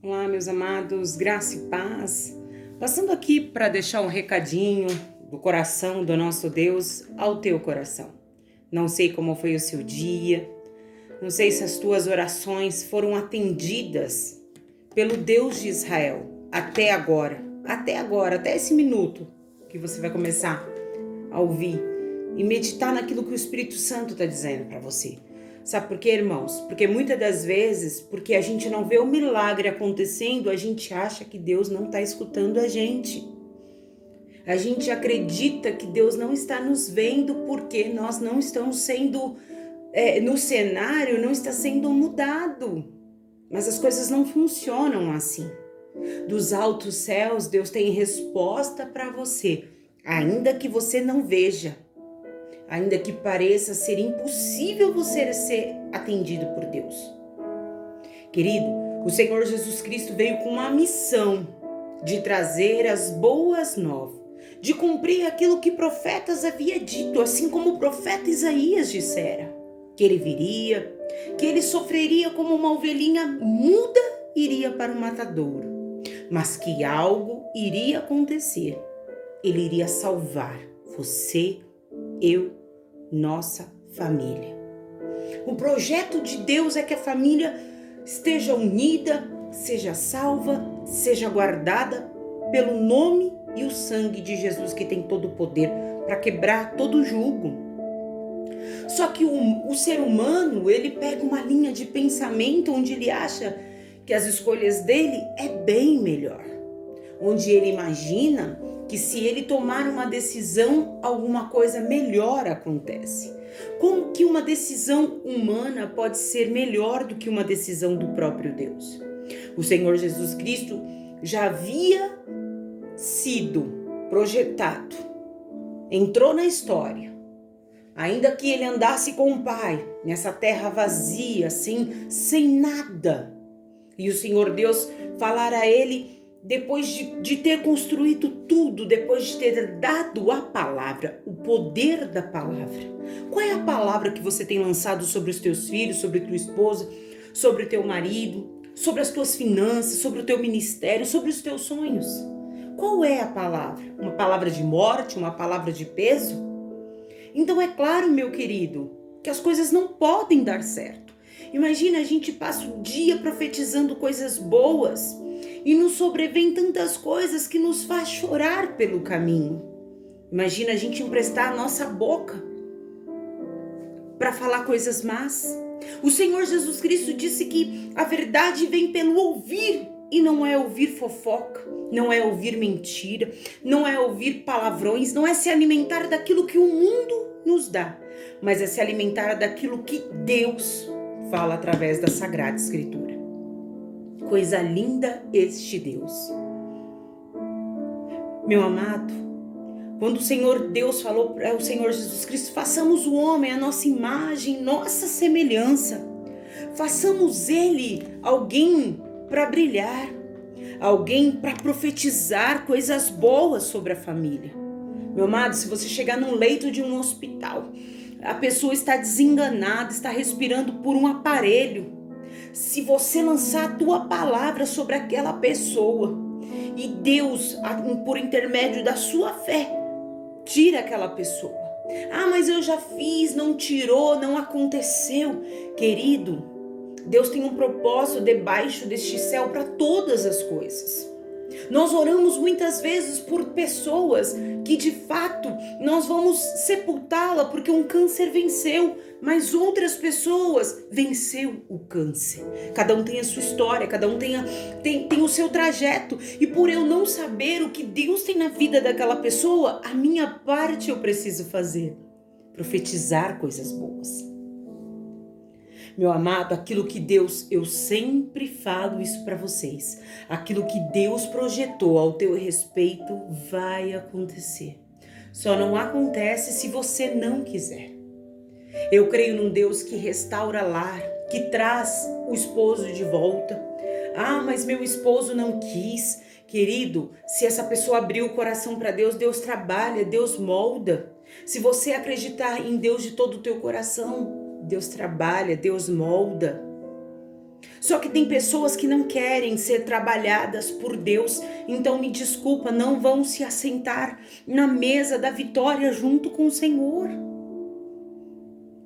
Olá, meus amados, graça e paz. Passando aqui para deixar um recadinho do coração do nosso Deus ao teu coração. Não sei como foi o seu dia, não sei se as tuas orações foram atendidas pelo Deus de Israel até agora, até esse minuto que você vai começar a ouvir e meditar naquilo que o Espírito Santo está dizendo para você. Sabe por quê, irmãos? Porque muitas das vezes, porque a gente não vê o milagre acontecendo, a gente acha que Deus não está escutando a gente. A gente acredita que Deus não está nos vendo porque nós não estamos sendo, no cenário não está sendo mudado. Mas as coisas não funcionam assim. Dos altos céus, Deus tem resposta para você, ainda que você não veja. Ainda que pareça ser impossível você ser atendido por Deus. Querido, o Senhor Jesus Cristo veio com uma missão de trazer as boas novas, de cumprir aquilo que profetas havia dito, assim como o profeta Isaías dissera, que ele viria, que ele sofreria como uma ovelhinha muda iria para o matadouro, mas que algo iria acontecer. Ele iria salvar você, eu, nossa família. O projeto de Deus é que a família esteja unida, seja salva, seja guardada pelo nome e o sangue de Jesus, que tem todo o poder para quebrar todo o jugo. Só que o ser humano, ele pega uma linha de pensamento onde ele acha que as escolhas dele é bem melhor. Onde ele imagina que se ele tomar uma decisão, alguma coisa melhor acontece. Como que uma decisão humana pode ser melhor do que uma decisão do próprio Deus? O Senhor Jesus Cristo já havia sido projetado, entrou na história, ainda que ele andasse com o Pai, nessa terra vazia, sem nada, e o Senhor Deus falar a ele, depois de ter construído tudo, depois de ter dado a palavra, o poder da palavra. Qual é a palavra que você tem lançado sobre os teus filhos, sobre tua esposa, sobre o teu marido, sobre as tuas finanças, sobre o teu ministério, sobre os teus sonhos? Qual é a palavra? Uma palavra de morte, uma palavra de peso? Então é claro, meu querido, que as coisas não podem dar certo. Imagina, a gente passa o dia profetizando coisas boas, e nos sobrevém tantas coisas que nos faz chorar pelo caminho. Imagina a gente emprestar a nossa boca para falar coisas más. O Senhor Jesus Cristo disse que a verdade vem pelo ouvir, e não é ouvir fofoca, não é ouvir mentira, não é ouvir palavrões, não é se alimentar daquilo que o mundo nos dá, mas é se alimentar daquilo que Deus fala através da Sagrada Escritura. Coisa linda este Deus. Meu amado, quando o Senhor Deus falou para o Senhor Jesus Cristo, façamos o homem a nossa imagem, nossa semelhança. Façamos ele alguém para brilhar, alguém para profetizar coisas boas sobre a família. Meu amado, se você chegar num leito de um hospital, a pessoa está desenganada, está respirando por um aparelho. Se você lançar a tua palavra sobre aquela pessoa e Deus, por intermédio da sua fé, tira aquela pessoa. Ah, mas eu já fiz, não tirou, não aconteceu. Querido, Deus tem um propósito debaixo deste céu para todas as coisas. Nós oramos muitas vezes por pessoas que de fato nós vamos sepultá-la porque um câncer venceu, mas outras pessoas venceu o câncer. Cada um tem a sua história, cada um tem o seu trajeto, e por eu não saber o que Deus tem na vida daquela pessoa, a minha parte eu preciso fazer, profetizar coisas boas. Meu amado, aquilo que Deus, eu sempre falo isso para vocês, aquilo que Deus projetou ao teu respeito vai acontecer. Só não acontece se você não quiser. Eu creio num Deus que restaura lar, que traz o esposo de volta. Ah, mas meu esposo não quis. Querido, se essa pessoa abrir o coração para Deus, Deus trabalha, Deus molda. Se você acreditar em Deus de todo o teu coração, Deus trabalha, Deus molda. Só que tem pessoas que não querem ser trabalhadas por Deus, então me desculpa, não vão se assentar na mesa da vitória junto com o Senhor.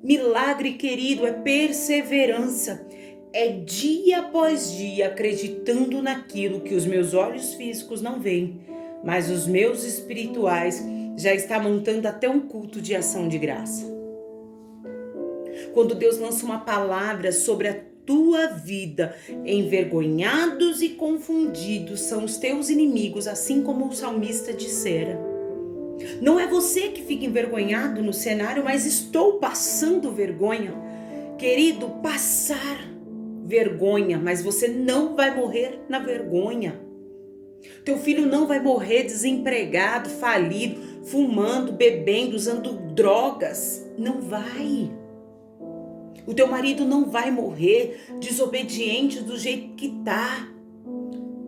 Milagre, querido, é perseverança, é dia após dia acreditando naquilo que os meus olhos físicos não veem, mas os meus espirituais já estão montando até um culto de ação de graça. Quando Deus lança uma palavra sobre a tua vida, envergonhados e confundidos são os teus inimigos, assim como o salmista dissera. Não é você que fica envergonhado no cenário, mas estou passando vergonha. Querido, passar vergonha, mas você não vai morrer na vergonha. Teu filho não vai morrer desempregado, falido, fumando, bebendo, usando drogas. Não vai. O teu marido não vai morrer desobediente do jeito que tá.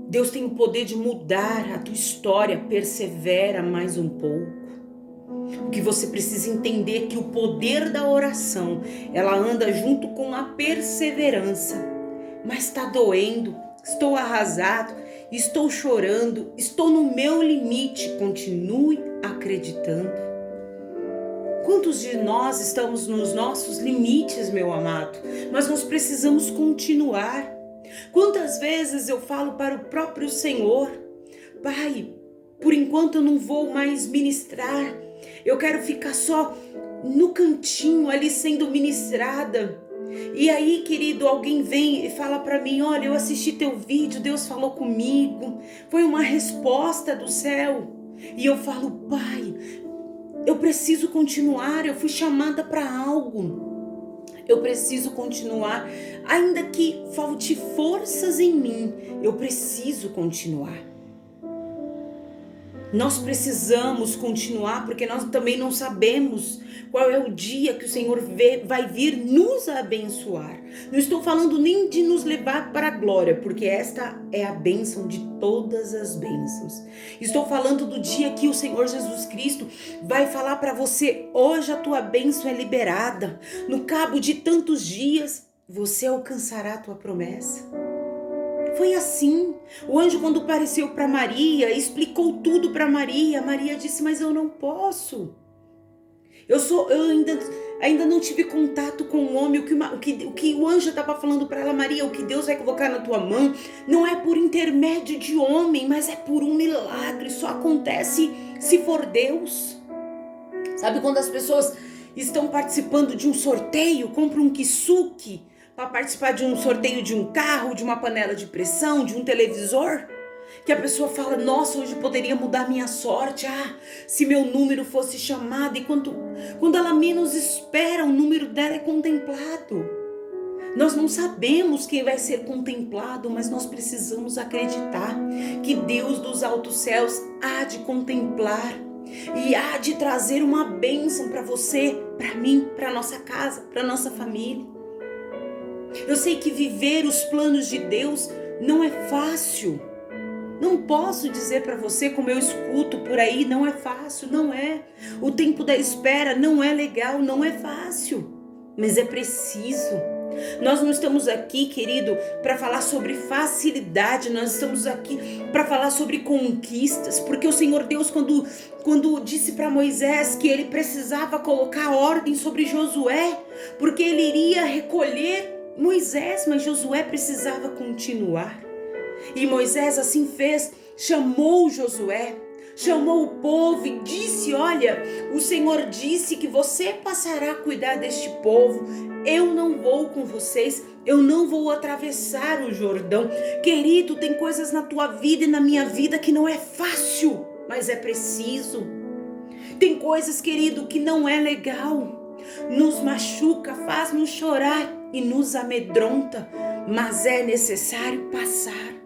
Deus tem o poder de mudar a tua história. Persevera mais um pouco. O que você precisa entender é que o poder da oração, ela anda junto com a perseverança. Mas está doendo, estou arrasado, estou chorando, estou no meu limite. Continue acreditando. Quantos de nós estamos nos nossos limites, meu amado? Mas nós precisamos continuar. Quantas vezes eu falo para o próprio Senhor: Pai, por enquanto eu não vou mais ministrar. Eu quero ficar só no cantinho ali sendo ministrada. E aí, querido, alguém vem e fala para mim: olha, eu assisti teu vídeo, Deus falou comigo. Foi uma resposta do céu. E eu falo: Pai, eu preciso continuar, eu fui chamada para algo. Eu preciso continuar, ainda que falte forças em mim, eu preciso continuar. Nós precisamos continuar porque nós também não sabemos qual é o dia que o Senhor vai vir nos abençoar. Não estou falando nem de nos levar para a glória, porque esta é a bênção de todas as bênçãos. Estou falando do dia que o Senhor Jesus Cristo vai falar para você: hoje a tua bênção é liberada. No cabo de tantos dias, você alcançará a tua promessa. Foi assim. O anjo, quando apareceu para Maria, explicou tudo para Maria. Maria disse: mas eu não posso. Eu ainda não tive contato com o homem. O que o anjo estava falando para ela: Maria, o que Deus vai colocar na tua mão não é por intermédio de homem, mas é por um milagre. Só acontece se for Deus. Sabe quando as pessoas estão participando de um sorteio, compram um kisuke para participar de um sorteio de um carro, de uma panela de pressão, de um televisor? Que a pessoa fala: nossa, hoje poderia mudar minha sorte. Se meu número fosse chamado. E quando ela menos espera, o número dela é contemplado. Nós não sabemos quem vai ser contemplado, mas nós precisamos acreditar que Deus dos altos céus há de contemplar e há de trazer uma bênção para você, para mim, para nossa casa, para nossa família. Eu sei que viver os planos de Deus não é fácil. Não posso dizer para você, como eu escuto por aí, não é fácil, não é. O tempo da espera não é legal, não é fácil, mas é preciso. Nós não estamos aqui, querido, para falar sobre facilidade, nós estamos aqui para falar sobre conquistas, porque o Senhor Deus, quando disse para Moisés que ele precisava colocar ordem sobre Josué, porque ele iria recolher Moisés, mas Josué precisava continuar. E Moisés assim fez, chamou Josué, chamou o povo e disse: olha, o Senhor disse que você passará a cuidar deste povo, eu não vou com vocês, eu não vou atravessar o Jordão. Querido, tem coisas na tua vida e na minha vida que não é fácil, mas é preciso. Tem coisas, querido, que não é legal, nos machuca, faz-nos chorar e nos amedronta, mas é necessário passar.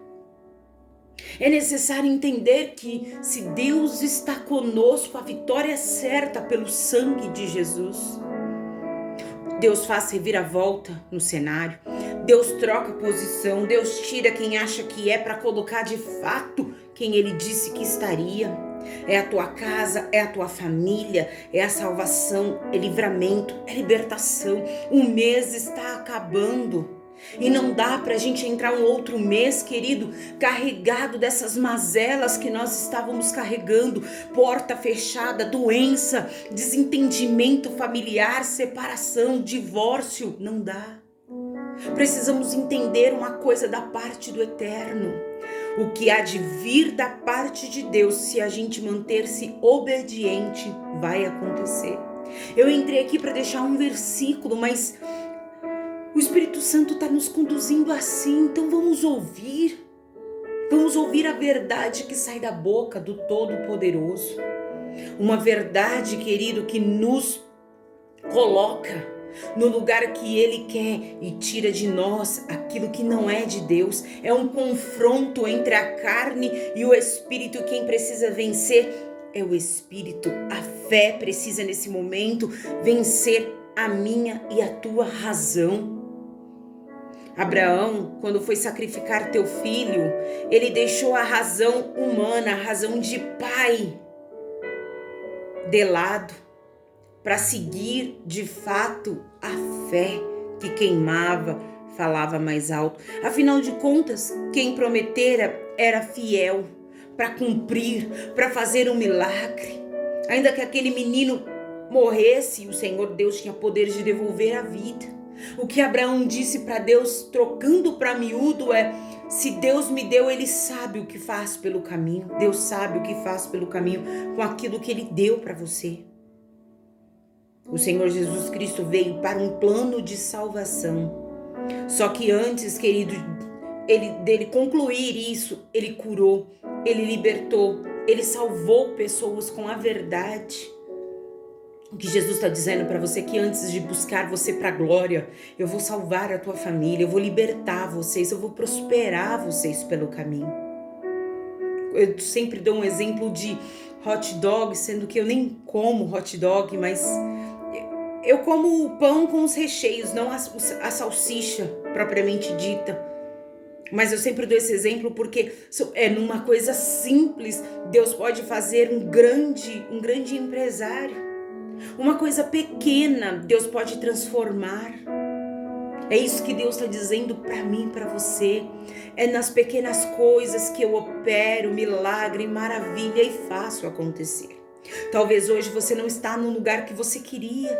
É necessário entender que se Deus está conosco, a vitória é certa pelo sangue de Jesus. Deus faz reviravolta no cenário, Deus troca posição, Deus tira quem acha que é para colocar de fato quem Ele disse que estaria. É a tua casa, é a tua família, é a salvação, é livramento, é libertação. O mês está acabando. E não dá para a gente entrar um outro mês, querido, carregado dessas mazelas que nós estávamos carregando, porta fechada, doença, desentendimento familiar, separação, divórcio. Não dá. Precisamos entender uma coisa da parte do Eterno. O que há de vir da parte de Deus, se a gente manter-se obediente, vai acontecer. Eu entrei aqui para deixar um versículo, mas o Espírito Santo está nos conduzindo assim, então vamos ouvir a verdade que sai da boca do Todo-Poderoso. Uma verdade, querido, que nos coloca no lugar que Ele quer e tira de nós aquilo que não é de Deus. É um confronto entre a carne e o Espírito. Quem precisa vencer é o Espírito. A fé precisa nesse momento vencer a minha e a tua razão. Abraão, quando foi sacrificar teu filho, ele deixou a razão humana, a razão de pai, de lado, para seguir de fato a fé que queimava, falava mais alto. Afinal de contas, quem prometera era fiel para cumprir, para fazer um milagre. Ainda que aquele menino morresse, o Senhor Deus tinha poder de devolver a vida. O que Abraão disse para Deus, trocando para miúdo, é: se Deus me deu, Ele sabe o que faz pelo caminho. Deus sabe o que faz pelo caminho com aquilo que Ele deu para você. O Senhor Jesus Cristo veio para um plano de salvação. Só que antes, querido, dele concluir isso, Ele curou, Ele libertou, Ele salvou pessoas com a verdade. O que Jesus está dizendo para você é que antes de buscar você para a glória, eu vou salvar a tua família, eu vou libertar vocês, eu vou prosperar vocês pelo caminho. Eu sempre dou um exemplo de hot dog, sendo que eu nem como hot dog, mas eu como o pão com os recheios, não a salsicha propriamente dita. Mas eu sempre dou esse exemplo porque é numa coisa simples, Deus pode fazer um grande empresário. Uma coisa pequena, Deus pode transformar. É isso que Deus está dizendo para mim, para você. É nas pequenas coisas que eu opero milagre, maravilha e faço acontecer. Talvez hoje você não está no lugar que você queria.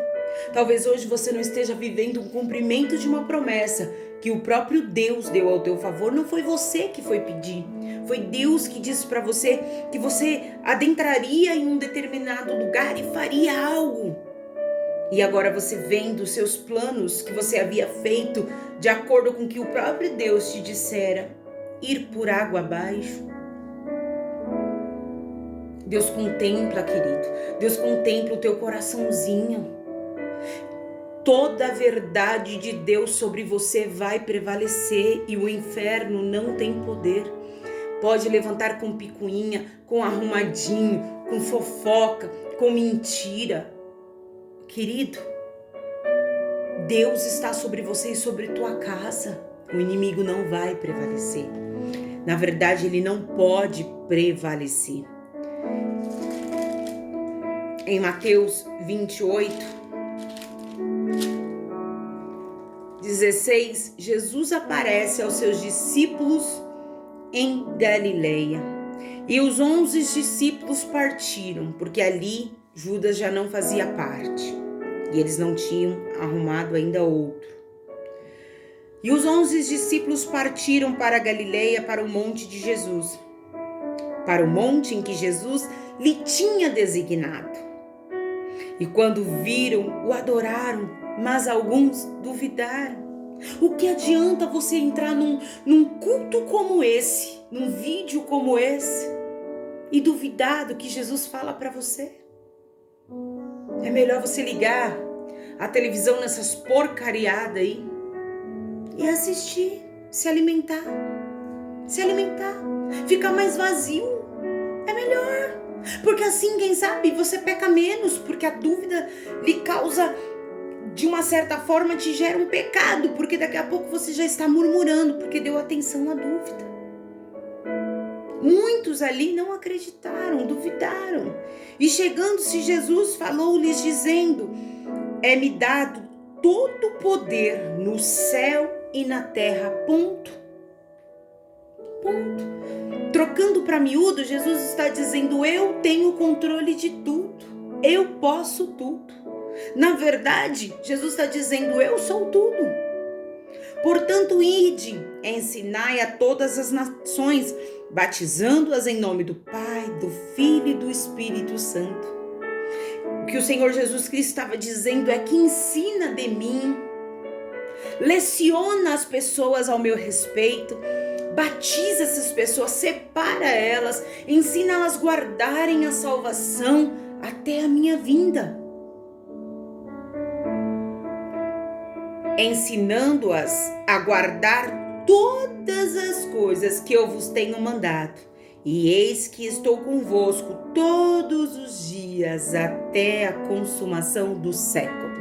Talvez hoje você não esteja vivendo um cumprimento de uma promessa que o próprio Deus deu ao teu favor. Não foi você que foi pedir. Foi Deus que disse para você que você adentraria em um determinado lugar e faria algo. E agora você vendo os seus planos que você havia feito de acordo com o que o próprio Deus te dissera, ir por água abaixo. Deus contempla, querido. Deus contempla o teu coraçãozinho. Toda a verdade de Deus sobre você vai prevalecer e o inferno não tem poder. Pode levantar com picuinha, com arrumadinho, com fofoca, com mentira. Querido, Deus está sobre você e sobre tua casa. O inimigo não vai prevalecer. Na verdade, ele não pode prevalecer. Em Mateus 28, 16, Jesus aparece aos seus discípulos em Galileia. E os 11 discípulos partiram, porque ali Judas já não fazia parte. E eles não tinham arrumado ainda outro. E os 11 discípulos partiram para Galileia, para o monte de Jesus. Para o monte em que Jesus lhe tinha designado. E quando viram, o adoraram, mas alguns duvidaram. O que adianta você entrar num culto como esse, num vídeo como esse, e duvidar do que Jesus fala para você? É melhor você ligar a televisão nessas porcariadas aí e assistir, se alimentar, ficar mais vazio. É melhor, porque assim, quem sabe, você peca menos, porque a dúvida lhe causa, de uma certa forma, te gera um pecado, porque daqui a pouco você já está murmurando, porque deu atenção à dúvida. Muitos ali não acreditaram, duvidaram. E chegando-se Jesus, falou-lhes dizendo: é-me dado todo o poder no céu e na terra. Ponto. Ponto. Trocando para miúdo, Jesus está dizendo: eu tenho controle de tudo. Eu posso tudo. Na verdade, Jesus está dizendo: eu sou tudo. Portanto, ide, ensinai a todas as nações, batizando-as em nome do Pai, do Filho e do Espírito Santo. O que o Senhor Jesus Cristo estava dizendo é que ensina de mim, leciona as pessoas ao meu respeito, batiza essas pessoas, separa elas, ensina elas a guardarem a salvação até a minha vinda. Ensinando-as a guardar todas as coisas que eu vos tenho mandado. E eis que estou convosco todos os dias até a consumação do século.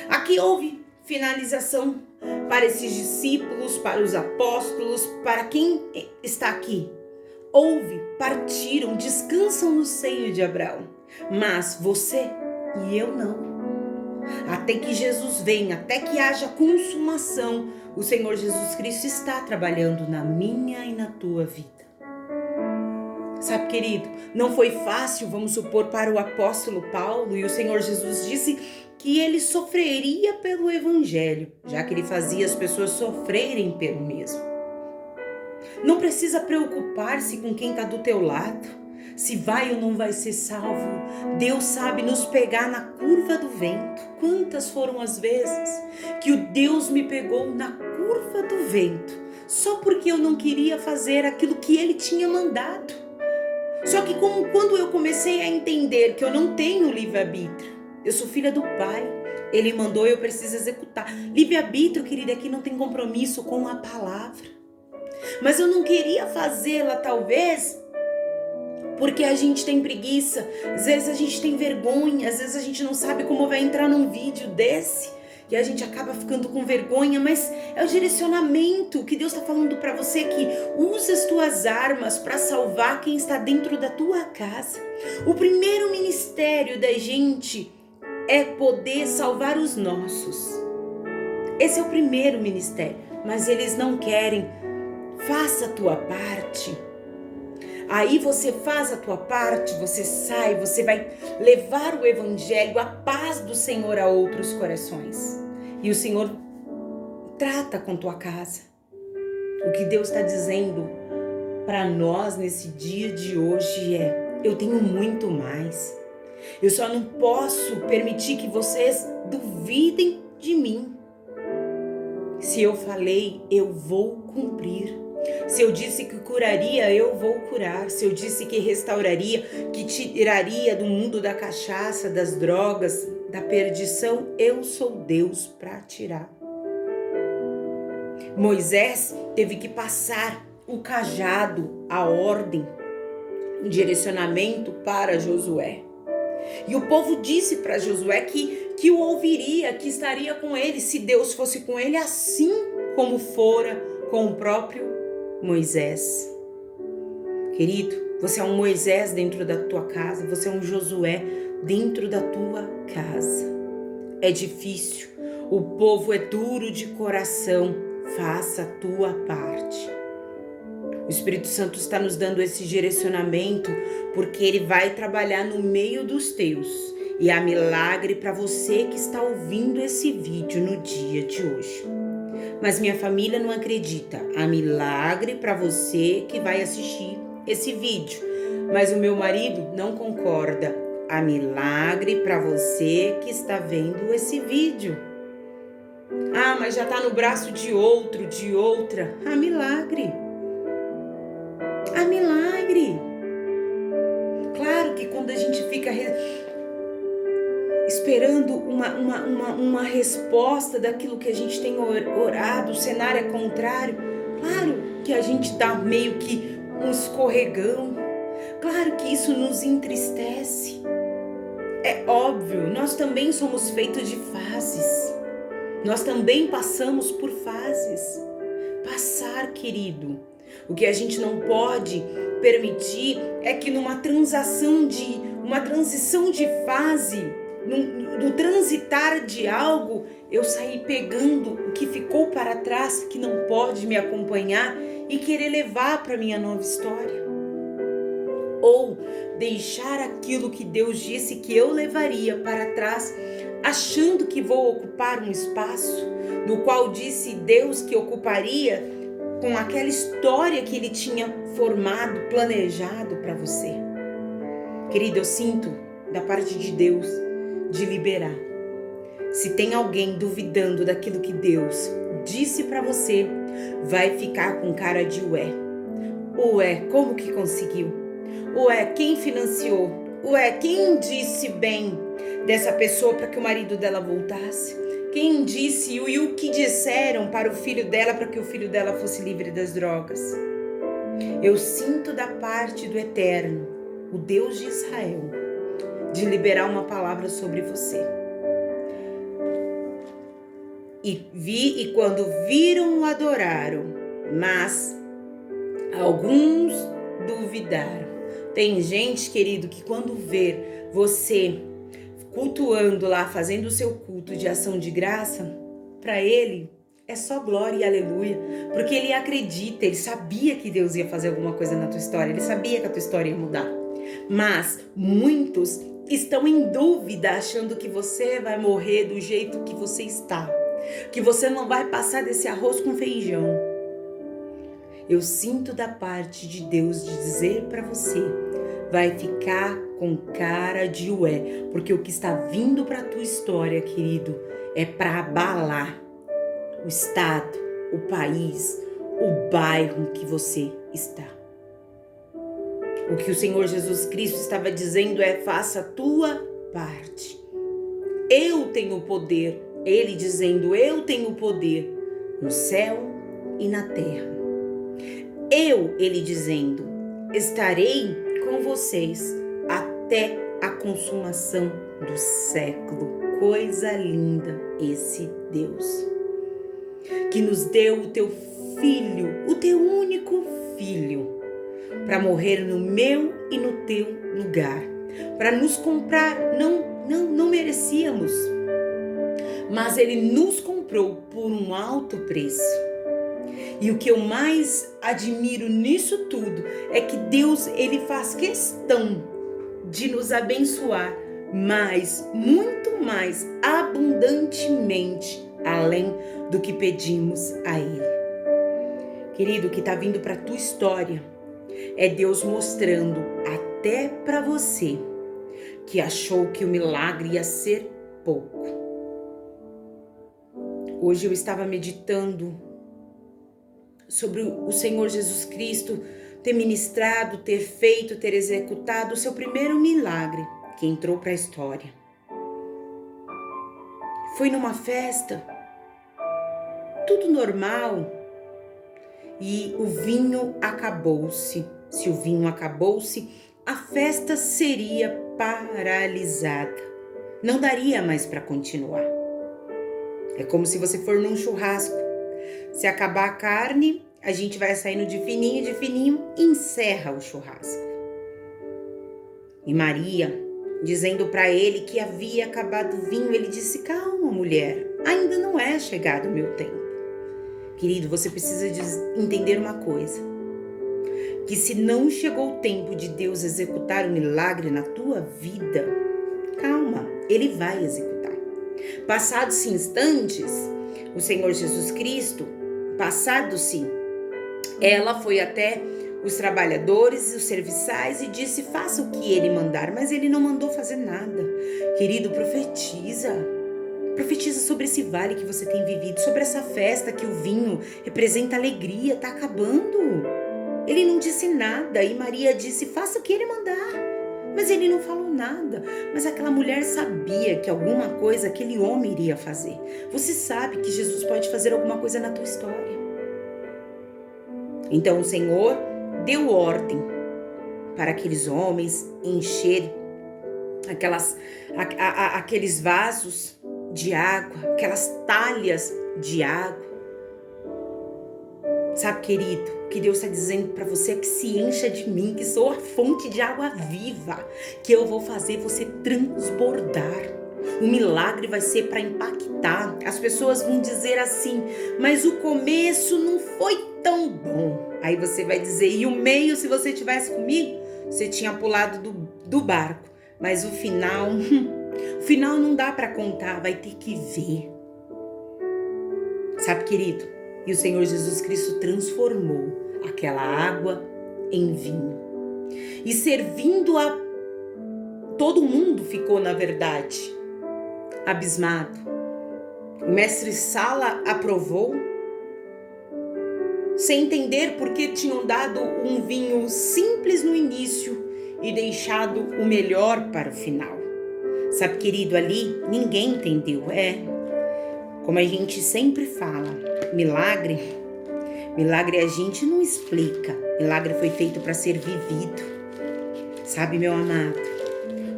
Aqui houve finalização para esses discípulos, para os apóstolos, para quem está aqui. Partiram, descansam no seio de Abraão. Mas você e eu não. Até que Jesus venha, até que haja consumação, o Senhor Jesus Cristo está trabalhando na minha e na tua vida. Sabe, querido, não foi fácil, vamos supor, para o apóstolo Paulo, e o Senhor Jesus disse que ele sofreria pelo evangelho, já que ele fazia as pessoas sofrerem pelo mesmo. Não precisa preocupar-se com quem está do teu lado, se vai ou não vai ser salvo. Deus sabe nos pegar na curva do vento. Quantas foram as vezes que o Deus me pegou na curva do vento, só porque eu não queria fazer aquilo que Ele tinha mandado. Só que quando eu comecei a entender que eu não tenho livre-arbítrio, eu sou filha do Pai, Ele mandou, eu preciso executar. Livre-arbítrio, querida, aqui não tem compromisso com a palavra. Mas eu não queria fazê-la, talvez, porque a gente tem preguiça, às vezes a gente tem vergonha, às vezes a gente não sabe como vai entrar num vídeo desse e a gente acaba ficando com vergonha, mas é o direcionamento que Deus está falando para você, que usa as tuas armas para salvar quem está dentro da tua casa. O primeiro ministério da gente é poder salvar os nossos. Esse é o primeiro ministério, mas eles não querem. Faça a tua parte. Aí você faz a tua parte, você sai, você vai levar o evangelho, a paz do Senhor a outros corações. E o Senhor trata com tua casa. O que Deus está dizendo para nós nesse dia de hoje é: eu tenho muito mais. Eu só não posso permitir que vocês duvidem de mim. Se eu falei, eu vou cumprir. Se eu disse que curaria, eu vou curar. Se eu disse que restauraria, que tiraria do mundo da cachaça, das drogas, da perdição, eu sou Deus para tirar. Moisés teve que passar o cajado, a ordem, o direcionamento para Josué. E o povo disse para Josué que o ouviria, que estaria com ele, se Deus fosse com ele, assim como fora com o próprio Moisés. Querido, você é um Moisés dentro da tua casa, você é um Josué dentro da tua casa. É difícil, o povo é duro de coração, faça a tua parte. O Espírito Santo está nos dando esse direcionamento porque ele vai trabalhar no meio dos teus. E há milagre para você que está ouvindo esse vídeo no dia de hoje. Mas minha família não acredita. Há milagre para você que vai assistir esse vídeo. Mas o meu marido não concorda. Há milagre para você que está vendo esse vídeo. Ah, mas já está no braço de outro, de outra. Há milagre. Há milagre. Claro que quando a gente fica esperando uma resposta daquilo que a gente tem orado, o cenário é contrário, claro que a gente dá meio que um escorregão, claro que isso nos entristece. É óbvio, nós também somos feitos de fases, nós também passamos por fases. Passar, querido, o que a gente não pode permitir é que numa transição de fase, no transitar de algo, eu sair pegando o que ficou para trás, que não pode me acompanhar, e querer levar para minha nova história. Ou deixar aquilo que Deus disse que eu levaria para trás, achando que vou ocupar um espaço no qual disse Deus que ocuparia com aquela história que Ele tinha formado, planejado para você. Querido, eu sinto da parte de Deus de liberar. Se tem alguém duvidando daquilo que Deus disse para você, vai ficar com cara de ué. Ué, como que conseguiu? Ué, quem financiou? Ué, quem disse bem dessa pessoa para que o marido dela voltasse? Quem disse e o que disseram para o filho dela para que o filho dela fosse livre das drogas? Eu sinto da parte do Eterno, o Deus de Israel, de liberar uma palavra sobre você. E quando viram, o adoraram, mas alguns duvidaram. Tem gente, querido, que quando vê você cultuando lá, fazendo o seu culto de ação de graça, para ele é só glória e aleluia, porque ele acredita, ele sabia que Deus ia fazer alguma coisa na tua história, ele sabia que a tua história ia mudar. Mas muitos estão em dúvida, achando que você vai morrer do jeito que você está, que você não vai passar desse arroz com feijão. Eu sinto da parte de Deus de dizer para você, vai ficar com cara de ué, porque o que está vindo para a tua história, querido, é para abalar o estado, o país, o bairro que você está. O que o Senhor Jesus Cristo estava dizendo é, faça a tua parte. Eu tenho o poder, Ele dizendo, eu tenho o poder no céu e na terra. Ele dizendo, estarei com vocês até a consumação do século. Coisa linda esse Deus, que nos deu o teu filho, o teu único filho, para morrer no meu e no teu lugar, para nos comprar. Não merecíamos, mas Ele nos comprou por um alto preço. E o que eu mais admiro nisso tudo é que Deus, Ele faz questão de nos abençoar mais, muito mais, abundantemente, além do que pedimos a Ele. Querido, o que está vindo para a tua história é Deus mostrando até para você que achou que o milagre ia ser pouco. Hoje eu estava meditando sobre o Senhor Jesus Cristo ter ministrado, ter feito, ter executado o seu primeiro milagre que entrou para a história. Foi numa festa, tudo normal, e o vinho acabou-se. Se o vinho acabou-se, a festa seria paralisada. Não daria mais para continuar. É como se você for num churrasco. Se acabar a carne, a gente vai saindo de fininho e encerra o churrasco. E Maria, dizendo para ele que havia acabado o vinho, ele disse, calma mulher, ainda não é chegado o meu tempo. Querido, você precisa entender uma coisa, que se não chegou o tempo de Deus executar o milagre na tua vida, calma, Ele vai executar. Passados instantes, o Senhor Jesus Cristo, passados-se, ela foi até os trabalhadores e os serviçais e disse, faça o que Ele mandar, mas Ele não mandou fazer nada. Querido, profetiza sobre esse vale que você tem vivido, sobre essa festa que o vinho representa alegria, tá acabando. Ele não disse nada e Maria disse, faça o que Ele mandar, mas Ele não falou nada. Mas aquela mulher sabia que alguma coisa aquele homem iria fazer. Você sabe que Jesus pode fazer alguma coisa na tua história. Então o Senhor deu ordem para aqueles homens encherem aqueles vasos de água, aquelas talhas de água. Sabe, querido, o que Deus está dizendo para você é que se encha de mim, que sou a fonte de água viva, que eu vou fazer você transbordar. O milagre vai ser para impactar. As pessoas vão dizer assim, mas o começo não foi tão bom. Aí você vai dizer, e o meio, se você tivesse comigo, você tinha pulado do barco. Mas o final não dá para contar, vai ter que ver. Sabe, querido? E o Senhor Jesus Cristo transformou aquela água em vinho. E servindo a todo mundo ficou, na verdade, abismado. O mestre Sala aprovou, sem entender por que tinham dado um vinho simples no início e deixado o melhor para o final. Sabe, querido, ali ninguém entendeu. Como a gente sempre fala, milagre a gente não explica. Milagre foi feito para ser vivido. Sabe, meu amado,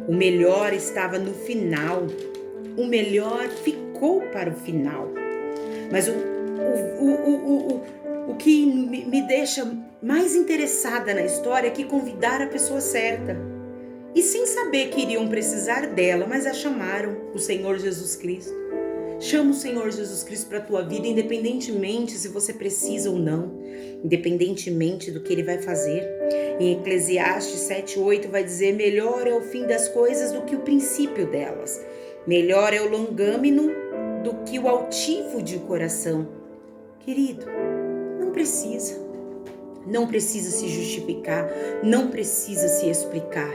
o melhor estava no final. O melhor ficou para o final. Mas o que me deixa mais interessada na história é que convidar a pessoa certa. E sem saber que iriam precisar dela, mas a chamaram, o Senhor Jesus Cristo. Chama o Senhor Jesus Cristo para a tua vida, independentemente se você precisa ou não, independentemente do que Ele vai fazer. Em Eclesiastes 7:8 vai dizer, melhor é o fim das coisas do que o princípio delas. Melhor é o longâmino do que o altivo de coração. Querido, não precisa se justificar, não precisa se explicar.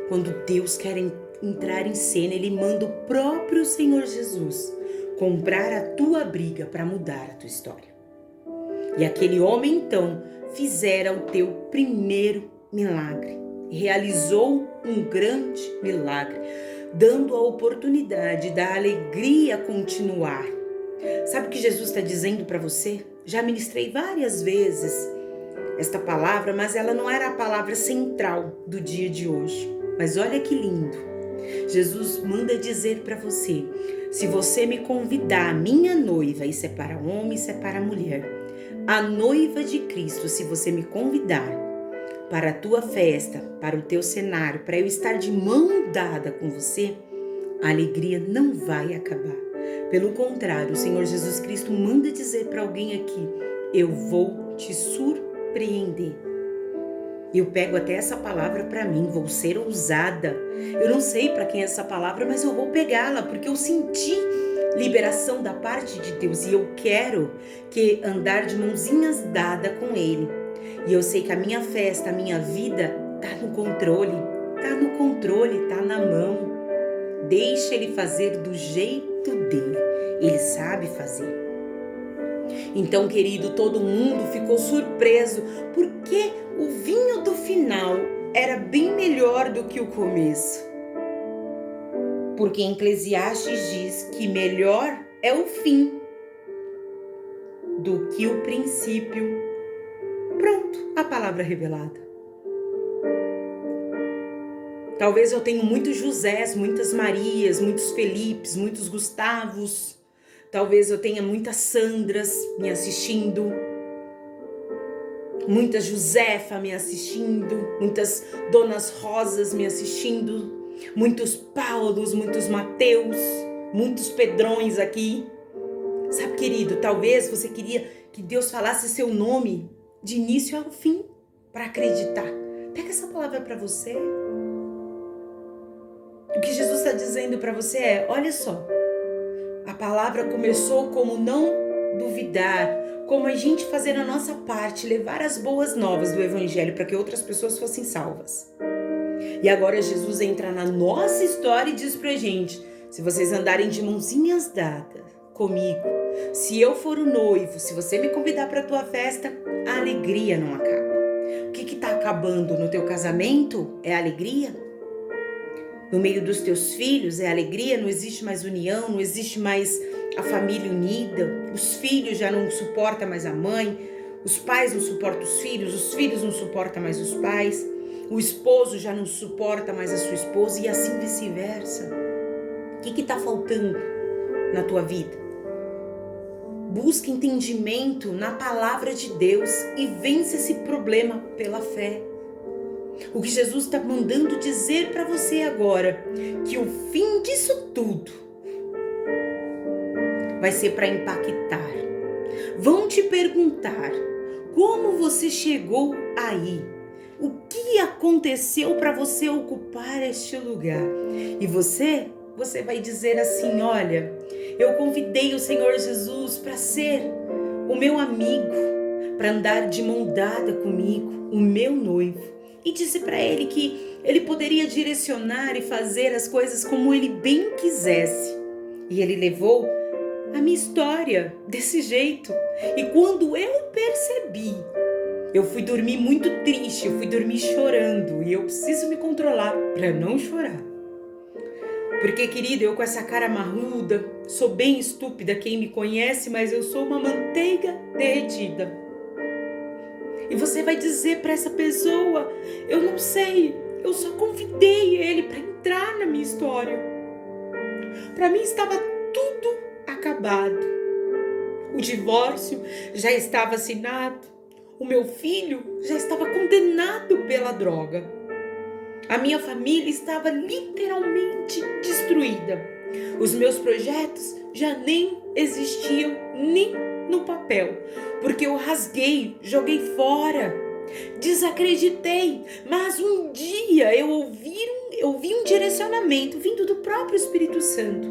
Quando Deus quer entrar em cena, Ele manda o próprio Senhor Jesus comprar a tua briga para mudar a tua história. E aquele homem então fizera o teu primeiro milagre, realizou um grande milagre, dando a oportunidade da alegria continuar. Sabe o que Jesus está dizendo para você? Já ministrei várias vezes esta palavra, mas ela não era a palavra central do dia de hoje. Mas olha que lindo. Jesus manda dizer para você, se você me convidar, minha noiva, isso é para homem, isso é para mulher, a noiva de Cristo, se você me convidar para a tua festa, para o teu cenário, para eu estar de mão dada com você, a alegria não vai acabar. Pelo contrário, o Senhor Jesus Cristo manda dizer para alguém aqui, eu vou te surpreender. Eu pego até essa palavra para mim, vou ser ousada. Eu não sei para quem é essa palavra, mas eu vou pegá-la, porque eu senti liberação da parte de Deus e eu quero andar de mãozinhas dadas com Ele. E eu sei que a minha festa, a minha vida tá no controle, tá na mão. Deixa Ele fazer do jeito dele, Ele sabe fazer. Então, querido, todo mundo ficou surpreso, porque o vinho do final era bem melhor do que o começo. Porque em Eclesiastes diz que melhor é o fim do que o princípio. Pronto, a palavra revelada. Talvez eu tenha muitos Josés, muitas Marias, muitos Felipes, muitos Gustavos. Talvez eu tenha muitas Sandras me assistindo, muitas Josefa me assistindo, muitas Donas Rosas me assistindo, muitos Paulos, muitos Mateus, muitos Pedrões aqui. Sabe, querido, talvez você queria que Deus falasse seu nome de início ao fim para acreditar. Pega essa palavra para você. O que Jesus está dizendo para você é, olha só, a palavra começou como não duvidar, como a gente fazer a nossa parte, levar as boas novas do Evangelho para que outras pessoas fossem salvas. E agora Jesus entra na nossa história e diz pra gente, se vocês andarem de mãozinhas dadas comigo, se eu for o noivo, se você me convidar para a tua festa, a alegria não acaba. O que está acabando no teu casamento é a alegria? No meio dos teus filhos é alegria, não existe mais união, não existe mais a família unida, os filhos já não suportam mais a mãe, os pais não suportam os filhos não suportam mais os pais, o esposo já não suporta mais a sua esposa e assim vice-versa. O que está faltando na tua vida? Busca entendimento na palavra de Deus e vence esse problema pela fé. O que Jesus está mandando dizer para você agora, que o fim disso tudo vai ser para impactar. Vão te perguntar como você chegou aí, o que aconteceu para você ocupar este lugar. E você vai dizer assim: olha, eu convidei o Senhor Jesus para ser o meu amigo, para andar de mão dada comigo, o meu noivo. E disse para ele que ele poderia direcionar e fazer as coisas como ele bem quisesse. E ele levou a minha história desse jeito. E quando eu percebi, eu fui dormir muito triste, eu fui dormir chorando. E eu preciso me controlar para não chorar. Porque, querida, eu com essa cara marruda, sou bem estúpida, quem me conhece, mas eu sou uma manteiga derretida. E você vai dizer para essa pessoa: eu não sei, eu só convidei ele para entrar na minha história. Para mim estava tudo acabado. O divórcio já estava assinado. O meu filho já estava condenado pela droga. A minha família estava literalmente destruída. Os meus projetos já nem existiam nem no papel, porque eu rasguei, joguei fora, desacreditei. Mas um dia eu ouvi um direcionamento vindo do próprio Espírito Santo.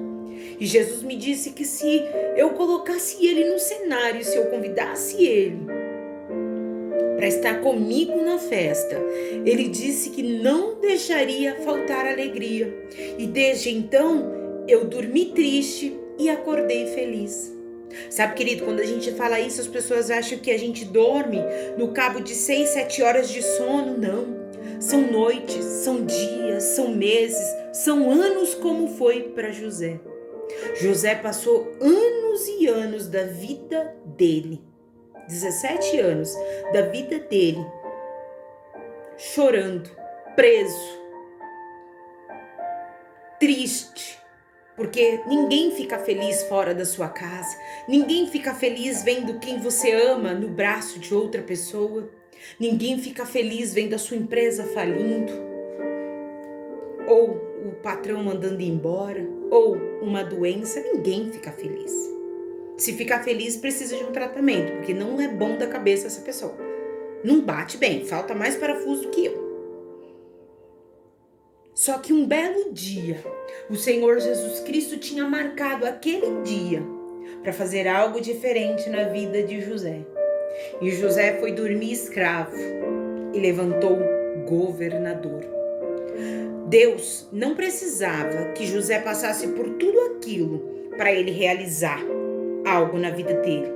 E Jesus me disse que se eu colocasse ele no cenário, se eu convidasse ele para estar comigo na festa, ele disse que não deixaria faltar alegria. E desde então, eu dormi triste e acordei feliz. Sabe, querido, quando a gente fala isso, as pessoas acham que a gente dorme no cabo de 6, 7 horas de sono. Não. São noites, são dias, são meses, são anos, como foi para José. José passou anos e anos da vida dele, 17 anos da vida dele, chorando, preso, triste, porque ninguém fica feliz fora da sua casa, ninguém fica feliz vendo quem você ama no braço de outra pessoa, ninguém fica feliz vendo a sua empresa falindo, ou o patrão mandando embora, ou uma doença. Ninguém fica feliz. Se ficar feliz, precisa de um tratamento, porque não é bom da cabeça essa pessoa. Não bate bem, falta mais parafuso do que eu. Só que um belo dia, o Senhor Jesus Cristo tinha marcado aquele dia para fazer algo diferente na vida de José. E José foi dormir escravo e levantou governador. Deus não precisava que José passasse por tudo aquilo para ele realizar algo na vida dele.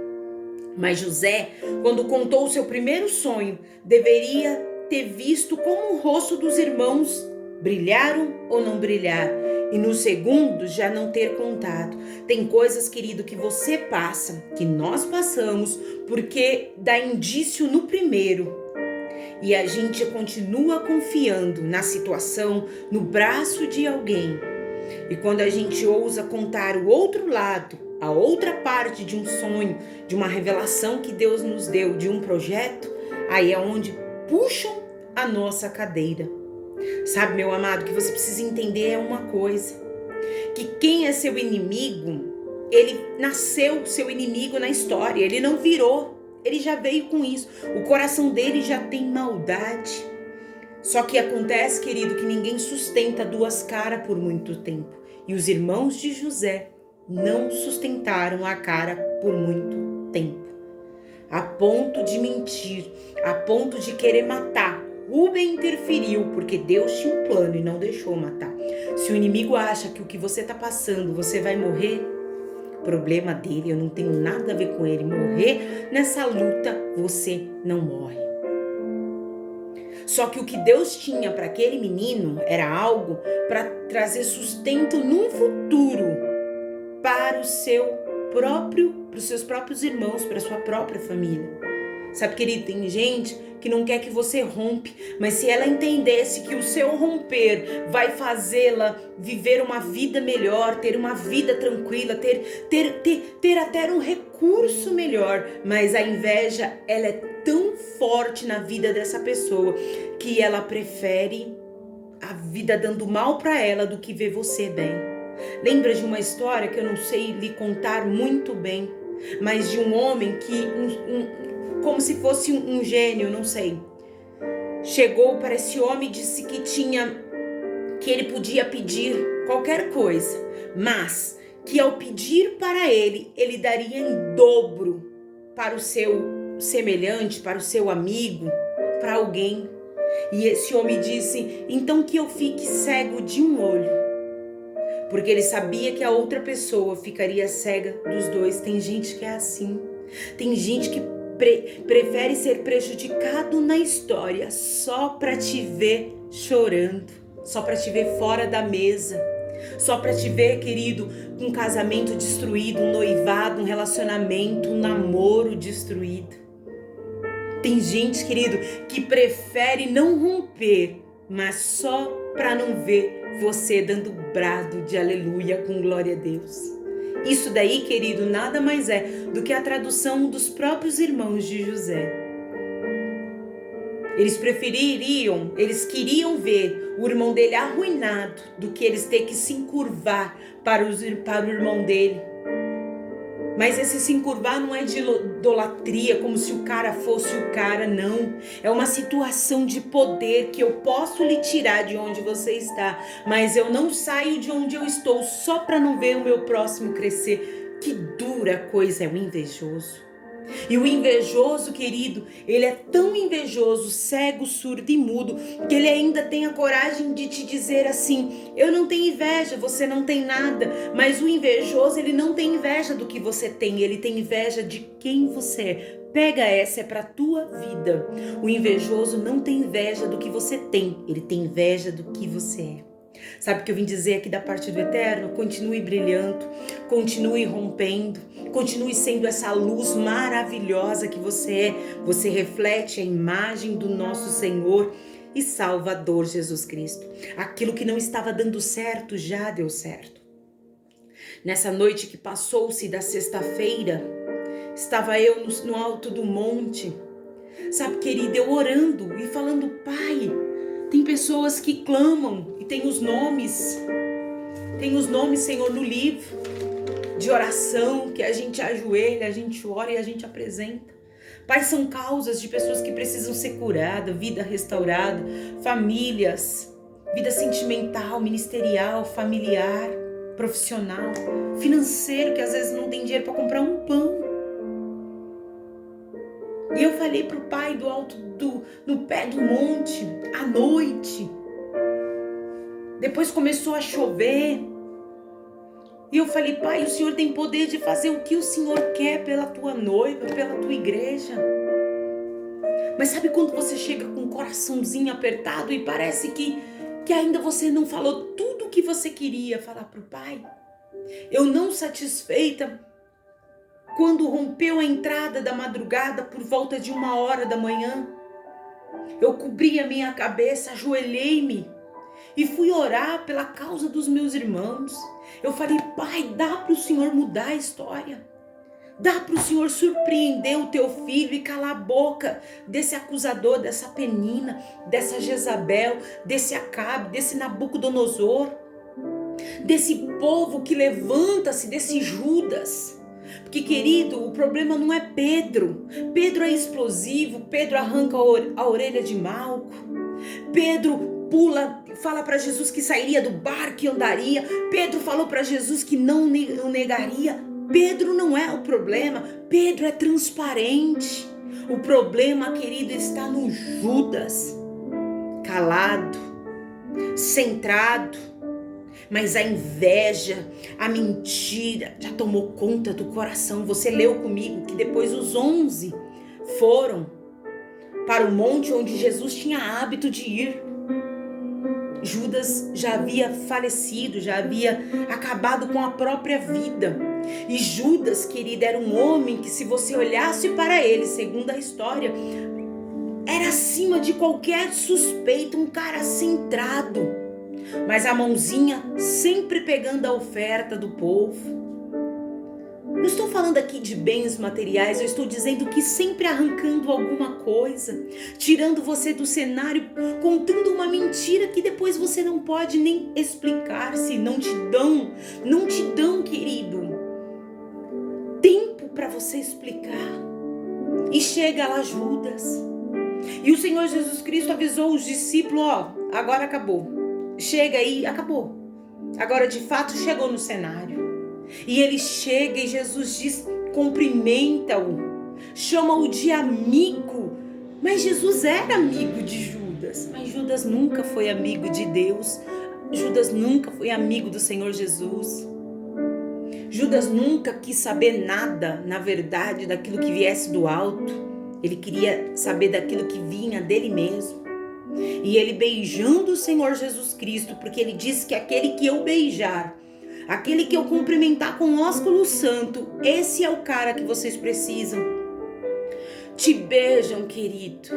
Mas José, quando contou o seu primeiro sonho, deveria ter visto como o rosto dos irmãos brilharam ou não brilhar, e no segundo já não ter contado. Tem coisas, querido, que você passa, que nós passamos, porque dá indício no primeiro. E a gente continua confiando na situação, no braço de alguém. E quando a gente ousa contar o outro lado, a outra parte de um sonho, de uma revelação que Deus nos deu, de um projeto, aí é onde puxam a nossa cadeira. Sabe, meu amado, o que você precisa entender é uma coisa, que quem é seu inimigo, ele nasceu seu inimigo na história, ele não virou, ele já veio com isso, o coração dele já tem maldade. Só que acontece, querido, que ninguém sustenta duas caras por muito tempo, e os irmãos de José não sustentaram a cara por muito tempo, a ponto de mentir, a ponto de querer matar. Rubem interferiu porque Deus tinha um plano e não deixou matar. Se o inimigo acha que o que você está passando, você vai morrer, problema dele, eu não tenho nada a ver com ele. Morrer nessa luta, você não morre. Só que o que Deus tinha para aquele menino era algo para trazer sustento num futuro para os seus próprios irmãos, para a sua própria família. Sabe, querido, tem gente que não quer que você rompe, mas se ela entendesse que o seu romper vai fazê-la viver uma vida melhor, ter uma vida tranquila, ter até um recurso melhor, mas a inveja, ela é tão forte na vida dessa pessoa que ela prefere a vida dando mal para ela do que ver você bem. Lembra de uma história que eu não sei lhe contar muito bem, mas de um homem que, como se fosse um gênio, não sei, chegou para esse homem e disse que ele podia pedir qualquer coisa, mas que ao pedir para ele daria em dobro para o seu semelhante, para o seu amigo, para alguém. E esse homem disse, então que eu fique cego de um olho, porque ele sabia que a outra pessoa ficaria cega dos dois. Tem gente que é assim, tem gente que prefere ser prejudicado na história só para te ver chorando, só para te ver fora da mesa, só para te ver, querido, com um casamento destruído, um noivado, um relacionamento, um namoro destruído. Tem gente, querido, que prefere não romper, mas só para não ver você dando brado de aleluia com glória a Deus. Isso daí, querido, nada mais é do que a tradução dos próprios irmãos de José. Eles queriam ver o irmão dele arruinado do que eles ter que se encurvar para o irmão dele. Mas esse se encurvar não é de idolatria, como se o cara fosse o cara, não. É uma situação de poder que eu posso lhe tirar de onde você está, mas eu não saio de onde eu estou só para não ver o meu próximo crescer. Que dura coisa é o invejoso. E o invejoso, querido, ele é tão invejoso, cego, surdo e mudo, que ele ainda tem a coragem de te dizer assim, eu não tenho inveja, você não tem nada. Mas o invejoso, ele não tem inveja do que você tem, ele tem inveja de quem você é. Pega essa, é pra tua vida. O invejoso não tem inveja do que você tem, ele tem inveja do que você é. Sabe o que eu vim dizer aqui da parte do Eterno? Continue brilhando, continue rompendo, continue sendo essa luz maravilhosa que você é. Você reflete a imagem do nosso Senhor e Salvador Jesus Cristo. Aquilo que não estava dando certo, já deu certo. Nessa noite que passou-se da sexta-feira, estava eu no alto do monte, sabe, querida, eu orando e falando, Pai, tem pessoas que clamam e tem os nomes, Senhor, no livro de oração que a gente ajoelha, a gente ora e a gente apresenta. Pai, são causas de pessoas que precisam ser curadas, vida restaurada, famílias, vida sentimental, ministerial, familiar, profissional, financeiro, que às vezes não tem dinheiro para comprar um pão. E eu falei pro Pai do alto, no pé do monte, à noite. Depois começou a chover. E eu falei, Pai, o Senhor tem poder de fazer o que o Senhor quer pela tua noiva, pela tua igreja. Mas sabe quando você chega com o coraçãozinho apertado e parece que ainda você não falou tudo o que você queria falar pro Pai? Eu não satisfeita, quando rompeu a entrada da madrugada por volta de 1h da manhã, eu cobri a minha cabeça, ajoelhei-me e fui orar pela causa dos meus irmãos. Eu falei, Pai, dá para o Senhor mudar a história. Dá para o Senhor surpreender o teu filho e calar a boca desse acusador, dessa Penina, dessa Jezabel, desse Acabe, desse Nabucodonosor, desse povo que levanta-se, desse Judas. Porque, querido, o problema não é Pedro. Pedro é explosivo, Pedro arranca a orelha de Malco. Pedro pula, fala para Jesus que sairia do barco e andaria. Pedro falou para Jesus que não o negaria. Pedro não é o problema, Pedro é transparente. O problema, querido, está no Judas, calado, centrado. Mas a inveja, a mentira já tomou conta do coração. Você leu comigo que depois os 11 foram para o monte onde Jesus tinha hábito de ir. Judas já havia falecido, já havia acabado com a própria vida. E Judas, querida, era um homem que, se você olhasse para ele, segundo a história, era acima de qualquer suspeito, um cara centrado. Mas a mãozinha sempre pegando a oferta do povo. Não estou falando aqui de bens materiais, eu estou dizendo que sempre arrancando alguma coisa, tirando você do cenário, contando uma mentira que depois você não pode nem explicar, se não te dão, querido, tempo para você explicar. E chega lá Judas. E o Senhor Jesus Cristo avisou os discípulos, agora acabou. Chega aí, acabou. Agora de fato chegou no cenário. E ele chega e Jesus diz, cumprimenta-o, chama-o de amigo. Mas Jesus era amigo de Judas. Mas Judas nunca foi amigo de Deus. Judas nunca foi amigo do Senhor Jesus. Judas nunca quis saber nada, na verdade, daquilo que viesse do alto. Ele queria saber daquilo que vinha dele mesmo. E ele beijando o Senhor Jesus Cristo, porque ele disse que aquele que eu beijar, aquele que eu cumprimentar com ósculo santo, esse é o cara que vocês precisam. Te beijam, querido,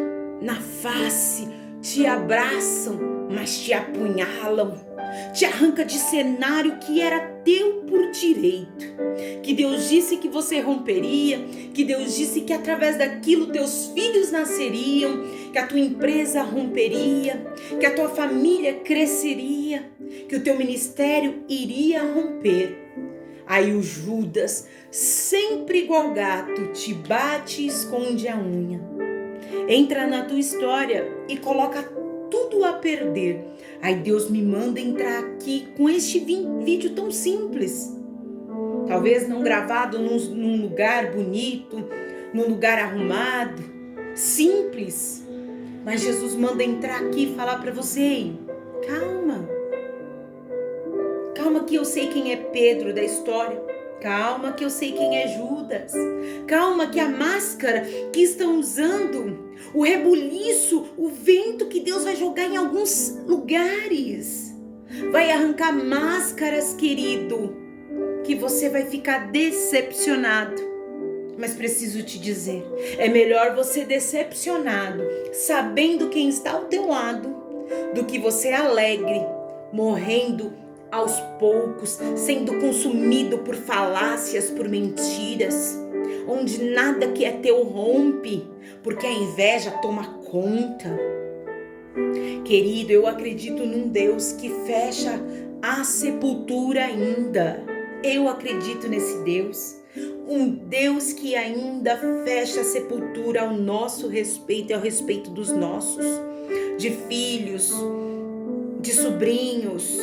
na face, te abraçam, mas te apunhalam, te arranca de cenário que era teu por direito, que Deus disse que você romperia, que Deus disse que através daquilo teus filhos nasceriam, que a tua empresa romperia, que a tua família cresceria, que o teu ministério iria romper. Aí o Judas, sempre igual gato, te bate e esconde a unha. Entra na tua história e coloca tudo a perder. Aí Deus me manda entrar aqui com este vídeo tão simples. Talvez não gravado num lugar bonito, num lugar arrumado, simples. Mas Jesus manda entrar aqui e falar para você, calma. Calma que eu sei quem é Pedro da história. Calma que eu sei quem é Judas. Calma que a máscara que estão usando, o rebuliço, o vento que Deus vai jogar em alguns lugares, vai arrancar máscaras, querido, que você vai ficar decepcionado. Mas preciso te dizer, é melhor você decepcionado, sabendo quem está ao teu lado, do que você alegre, morrendo aos poucos, sendo consumido por falácias, por mentiras, onde nada que é teu rompe, porque a inveja toma conta. Querido, eu acredito num Deus que fecha a sepultura ainda. Eu acredito nesse Deus. Um Deus que ainda fecha a sepultura ao nosso respeito e ao respeito dos nossos, de filhos, de sobrinhos,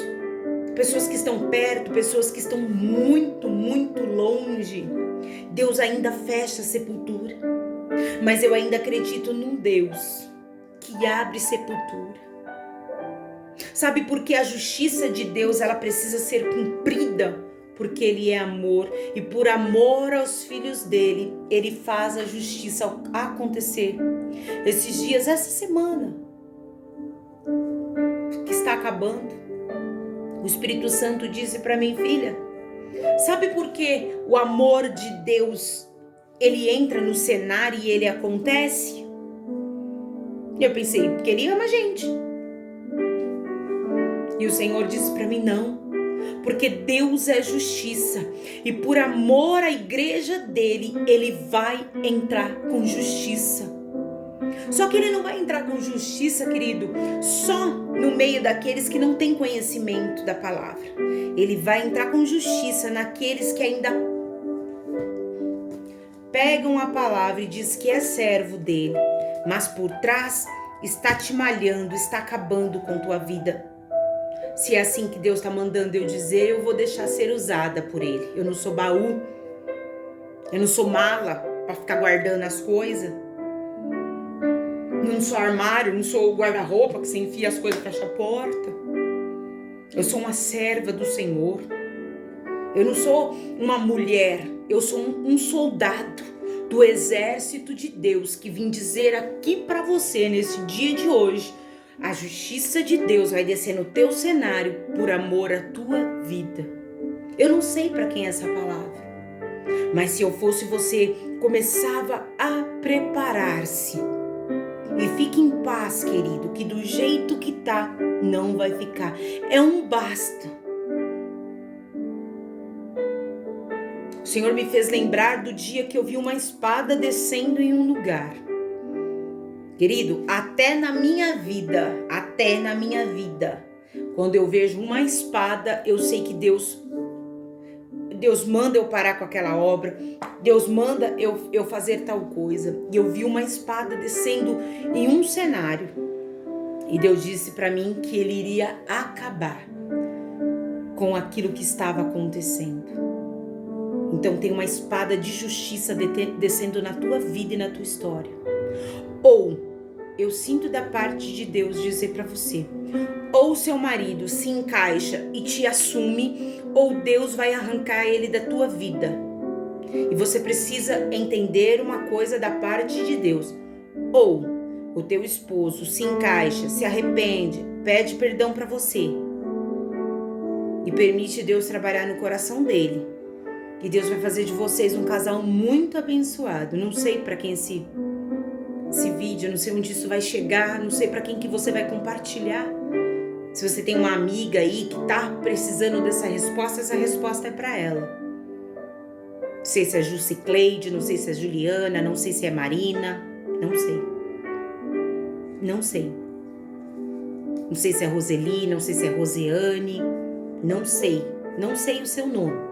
pessoas que estão perto, pessoas que estão muito, muito longe. Deus ainda fecha a sepultura. Mas eu ainda acredito num Deus que abre sepultura. Sabe por que a justiça de Deus ela precisa ser cumprida? Porque Ele é amor. E por amor aos filhos dele, Ele faz a justiça acontecer. Esses dias, essa semana que está acabando, o Espírito Santo disse para mim, filha, sabe por que o amor de Deus, ele entra no cenário e ele acontece? E eu pensei, porque ele ama a gente. E o Senhor disse para mim, não, porque Deus é justiça. E por amor à igreja dele, ele vai entrar com justiça. Só que ele não vai entrar com justiça, querido, só no meio daqueles que não têm conhecimento da palavra. Ele vai entrar com justiça naqueles que ainda pegam a palavra e diz que é servo dele, mas por trás está te malhando, está acabando com tua vida. Se é assim que Deus está mandando eu dizer, eu vou deixar ser usada por ele. Eu não sou baú, eu não sou mala para ficar guardando as coisas. Não sou armário, não sou guarda-roupa que você enfia as coisas e fecha a porta. Eu sou uma serva do Senhor. Eu não sou uma mulher, eu sou um soldado do exército de Deus que vim dizer aqui para você nesse dia de hoje, a justiça de Deus vai descer no teu cenário por amor à tua vida. Eu não sei para quem é essa palavra, mas se eu fosse você, começava a preparar-se. E fique em paz, querido, que do jeito que tá, não vai ficar. É um basta. Senhor me fez lembrar do dia que eu vi uma espada descendo em um lugar. Querido, até na minha vida, quando eu vejo uma espada, eu sei que Deus manda eu parar com aquela obra, Deus manda eu fazer tal coisa. E eu vi uma espada descendo em um cenário. E Deus disse para mim que Ele iria acabar com aquilo que estava acontecendo. Então tem uma espada de justiça descendo na tua vida e na tua história. Ou eu sinto da parte de Deus dizer para você, ou seu marido se encaixa e te assume, ou Deus vai arrancar ele da tua vida. E você precisa entender uma coisa da parte de Deus. Ou o teu esposo se encaixa, se arrepende, pede perdão para você e permite Deus trabalhar no coração dele. E Deus vai fazer de vocês um casal muito abençoado. Não sei para quem esse vídeo, não sei onde isso vai chegar, não sei para quem que você vai compartilhar. Se você tem uma amiga aí que tá precisando dessa resposta, essa resposta é para ela. Não sei se é Jusicleide, não sei se é Juliana, não sei se é Marina, não sei. Não sei. Não sei se é Roseli, não sei se é Rosiane, não sei. Não sei o seu nome.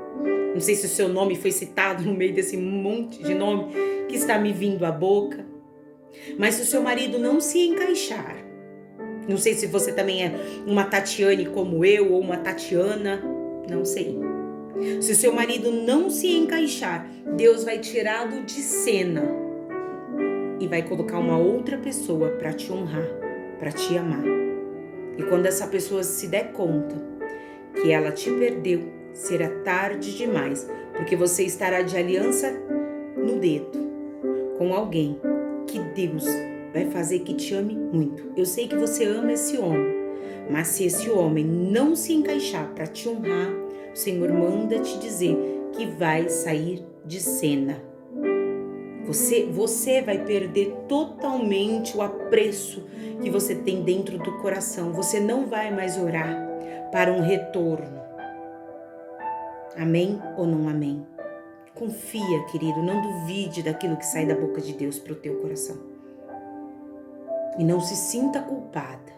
Não sei se o seu nome foi citado no meio desse monte de nome que está me vindo à boca. Mas se o seu marido não se encaixar, não sei se você também é uma Tatiane como eu ou uma Tatiana, não sei. Se o seu marido não se encaixar, Deus vai tirá-lo de cena e vai colocar uma outra pessoa para te honrar, para te amar. E quando essa pessoa se der conta que ela te perdeu, será tarde demais, porque você estará de aliança no dedo com alguém que Deus vai fazer que te ame muito. Eu sei que você ama esse homem, mas se esse homem não se encaixar para te honrar, o Senhor manda te dizer que vai sair de cena. Você vai perder totalmente o apreço que você tem dentro do coração. Você não vai mais orar para um retorno. Amém ou não amém? Confia, querido, não duvide daquilo que sai da boca de Deus para o teu coração. E não se sinta culpada,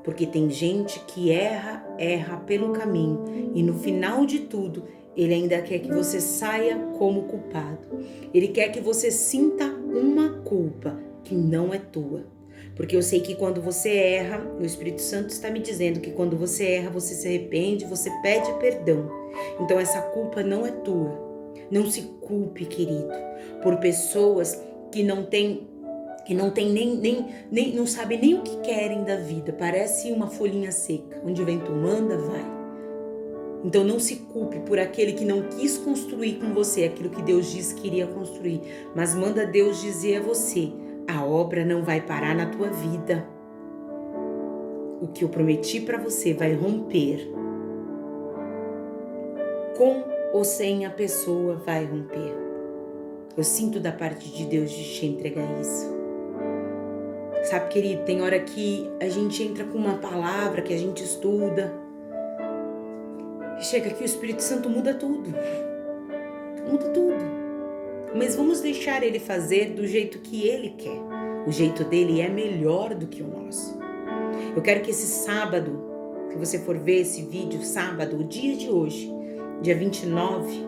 porque tem gente que erra pelo caminho e no final de tudo, ele ainda quer que você saia como culpado. Ele quer que você sinta uma culpa que não é tua. Porque eu sei que quando você erra, o Espírito Santo está me dizendo que quando você erra, você se arrepende, você pede perdão. Então essa culpa não é tua. Não se culpe, querido, por pessoas que não têm nem não sabem nem o que querem da vida. Parece uma folhinha seca, onde o vento manda, vai. Então não se culpe por aquele que não quis construir com você aquilo que Deus disse que iria construir, mas manda Deus dizer a você: a obra não vai parar na tua vida. O que eu prometi para você vai romper. Com ou sem a pessoa vai romper. Eu sinto da parte de Deus de te entregar isso. Sabe, querido, tem hora que a gente entra com uma palavra que a gente estuda e chega aqui o Espírito Santo muda tudo. Muda tudo. Mas vamos deixar Ele fazer do jeito que Ele quer. O jeito dele é melhor do que o nosso. Eu quero que esse sábado, que você for ver esse vídeo, sábado, o dia de hoje, dia 29,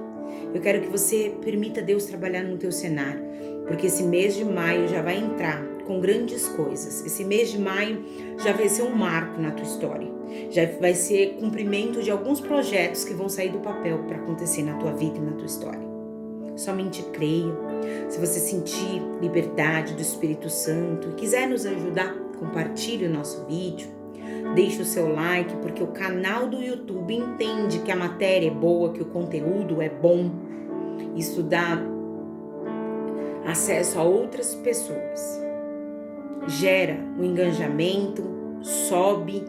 eu quero que você permita Deus trabalhar no teu cenário, porque esse mês de maio já vai entrar com grandes coisas. Esse mês de maio já vai ser um marco na tua história. Já vai ser cumprimento de alguns projetos que vão sair do papel para acontecer na tua vida e na tua história. Somente creia. Se você sentir liberdade do Espírito Santo e quiser nos ajudar, compartilhe o nosso vídeo. Deixe o seu like, porque o canal do YouTube entende que a matéria é boa, que o conteúdo é bom. Isso dá acesso a outras pessoas. Gera um engajamento, sobe,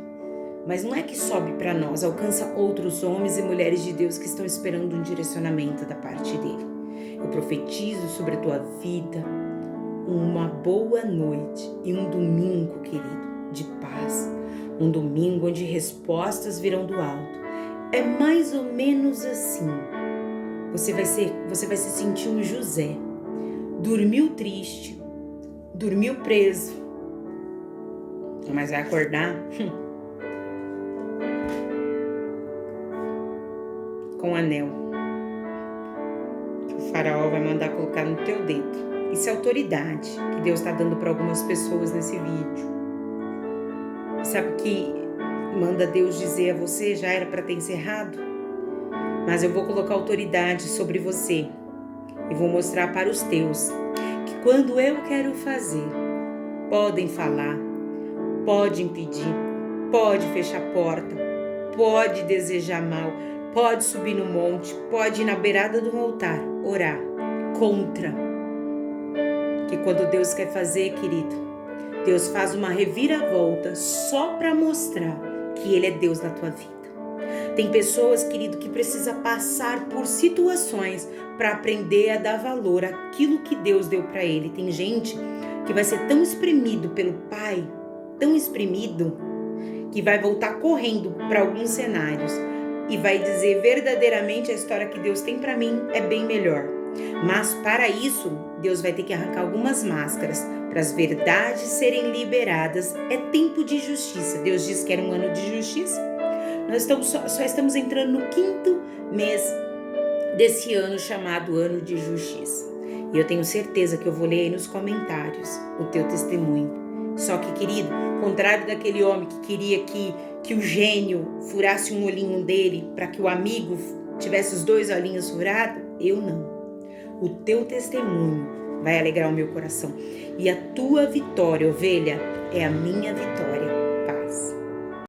mas não é que sobe para nós, alcança outros homens e mulheres de Deus que estão esperando um direcionamento da parte dele. Eu profetizo sobre a tua vida uma boa noite e um domingo, querido, de paz. Um domingo onde respostas virão do alto. É mais ou menos assim. Você vai se sentir um José. Dormiu triste, dormiu preso, mas vai acordar com um anel que o faraó vai mandar colocar no teu dedo. Isso é autoridade que Deus está dando para algumas pessoas nesse vídeo. Sabe o que manda Deus dizer a você? Já era para ter encerrado, mas eu vou colocar autoridade sobre você e vou mostrar para os teus que quando eu quero fazer, podem falar, pode impedir, pode fechar a porta, pode desejar mal, pode subir no monte, pode ir na beirada do altar, orar contra. Que quando Deus quer fazer, querido, Deus faz uma reviravolta só para mostrar que Ele é Deus na tua vida. Tem pessoas, querido, que precisa passar por situações para aprender a dar valor àquilo que Deus deu para ele. Tem gente que vai ser tão espremido pelo Pai, tão espremido, que vai voltar correndo para alguns cenários e vai dizer verdadeiramente a história que Deus tem para mim é bem melhor. Mas para isso, Deus vai ter que arrancar algumas máscaras para as verdades serem liberadas. É tempo de justiça. Deus disse que era um ano de justiça. Nós só estamos entrando no 5º mês desse ano chamado Ano de Justiça. E eu tenho certeza que eu vou ler aí nos comentários o teu testemunho. Só que, querido, contrário daquele homem que queria que o gênio furasse um olhinho dele para que o amigo tivesse os 2 olhinhos furados, eu não. O teu testemunho vai alegrar o meu coração. E a tua vitória, ovelha, é a minha vitória. Paz.